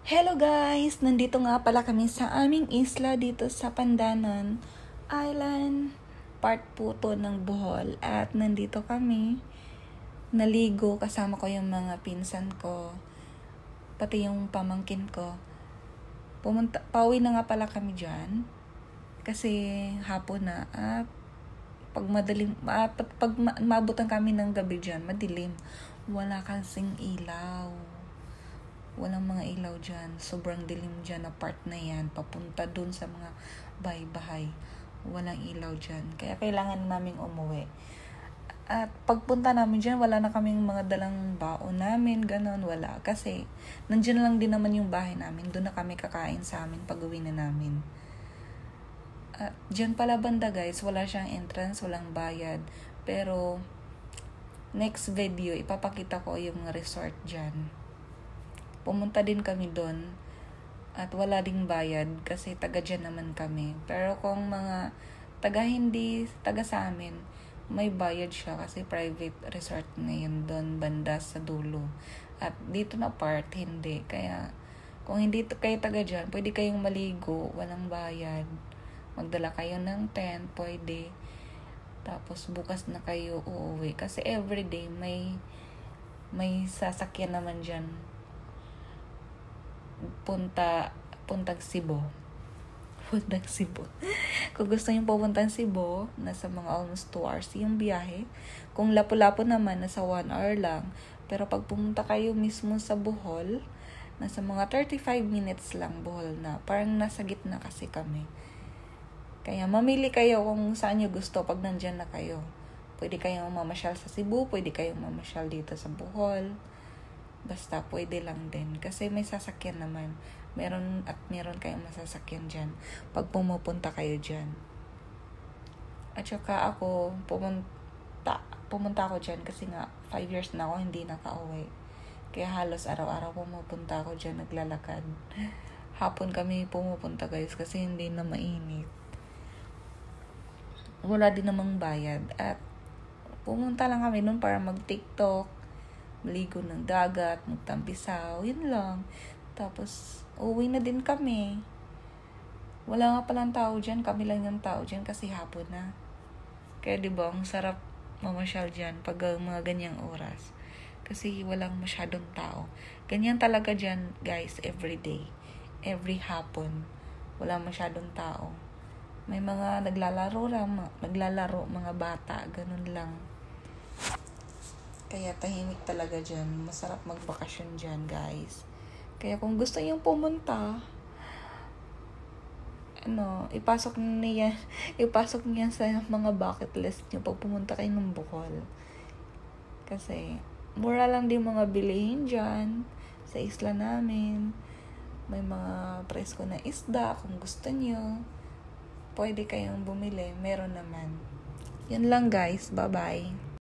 Hello guys! Nandito nga pala kami sa aming isla dito sa Pandanon Island, part po to ng Bohol. At nandito kami, naligo, kasama ko yung mga pinsan ko, pati yung pamangkin ko. Pauwi na nga pala kami dyan, kasi hapon na. At pag maabutan kami ng gabi dyan, madilim. Wala kasing ilaw. Walang mga ilaw dyan. Sobrang dilim dyan na part na yan. Papunta dun sa mga bahay-bahay. Walang ilaw dyan. Kaya kailangan naming umuwi. At pagpunta namin dyan, wala na kaming mga dalang baon namin. Ganon, wala. Kasi nandyan lang din naman yung bahay namin. Doon na kami kakain sa amin pag uwi na namin. At dyan pala banda guys, wala siyang entrance, walang bayad. Pero next video, ipapakita ko yung resort dyan. Pumunta din kami doon at wala ding bayad kasi taga dyan naman kami. Pero kung mga hindi taga sa amin, may bayad siya kasi private resort na yun doon banda sa dulo. At dito na part, hindi. Kaya kung hindi kayo taga dyan, pwede kayong maligo, walang bayad. Magdala kayo ng tent, pwede. Tapos bukas na kayo uuwi. Kasi everyday may sasakyan naman dyan. Puntang Cebu. Puntang Cebu. Kung gusto niyo pupuntang Cebu, nasa mga almost 2 hours yung biyahe. Kung Lapu-Lapu naman, nasa 1 hour lang. Pero pag pumunta kayo mismo sa Bohol, nasa mga 35 minutes lang Bohol na. Parang nasa gitna kasi kami. Kaya mamili kayo kung saan niyo gusto pag nandyan na kayo. Pwede kayong mamasyal sa Cebu, pwede kayong mamasyal dito sa Bohol. Basta pwede lang din. Kasi may sasakyan naman. Meron kayong masasakyan dyan. Pag pumupunta kayo dyan. At saka ako, pumunta ako dyan kasi nga 5 years na ako hindi nakauwi. Kaya halos araw-araw pumupunta ako dyan, naglalakad. Hapon kami pumupunta guys kasi hindi na mainit. Wala din namang bayad. At pumunta lang kami nun para mag-TikTok, maligo ng dagat, magtampisaw, yun lang. Tapos, uwi na din kami. Wala nga palang tao dyan, kami lang yung tao dyan kasi hapon na. Kaya diba, ang sarap mamasyal dyan pag mga ganyang oras. Kasi walang masyadong tao. Ganyan talaga dyan, guys, every day. Every hapon. Wala masyadong tao. May mga naglalaro, mga bata, ganun lang. Kaya tahimik talaga dyan. Masarap magbakasyon dyan, guys. Kaya kung gusto niyong pumunta, ipasok niya sa mga bucket list niyo pag pumunta kayo ng Bohol. Kasi, mura lang din mga bilihin dyan sa isla namin. May mga presko na isda kung gusto niyo. Pwede kayong bumili. Meron naman. Yun lang, guys. Bye-bye.